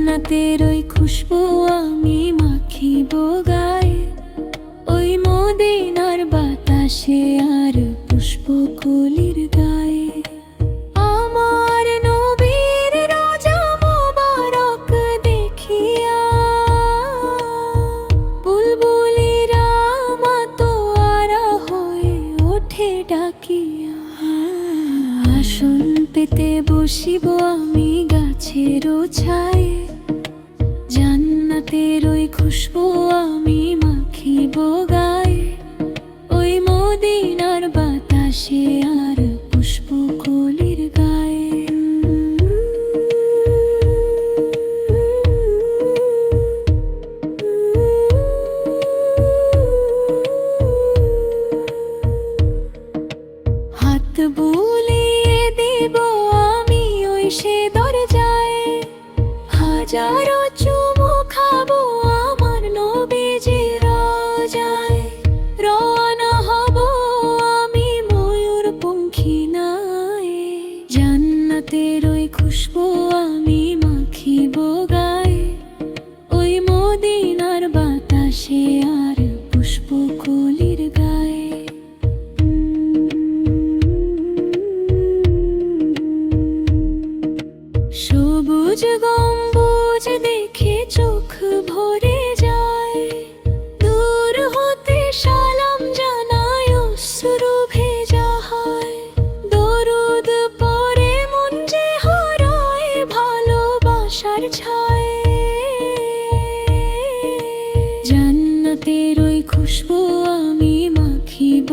জান্নাতের ওই খুশবু আমি মাখিব গায়ে, ওই মদিনার বাতাসে আর পুষ্পকলির গায়ে। আমার নবীর রোজা মোবারক দেখিয়া বুলবুলিরা মাতোয়ারা হয়ে ওঠে ডাকিয়া। আসন পেতে বসিব আমি গাছের ছায়ে, জান্নাতের ওই খুশবু আমি মাখিব গায়ে, ওই মদিনার বাতাসে আর পুষ্পকলির গায়ে। হাত বুলিয়ে দেব আমি ওই সে দরজায়, হাজারো চুমু খাবো আমার নবীজির রোজায়। রওনা হব আমি ময়ূর পঙ্খিনায়, জান্নাতের ওই খুশবু আমি মাখিব গায়ে, ওই মদিনার বাতাসে আর পুষ্পকলির গায়ে। সবুজ গম্বুজ দেখে চোখ ভরে যায়, দূর হতে সালাম জানায় অশ্রু ভেজা হয়। দরুদ পড়ে মন যে হারায় ভালোবাসার ছায়, জান্নাতের ওই খুশবু আমি মাখিব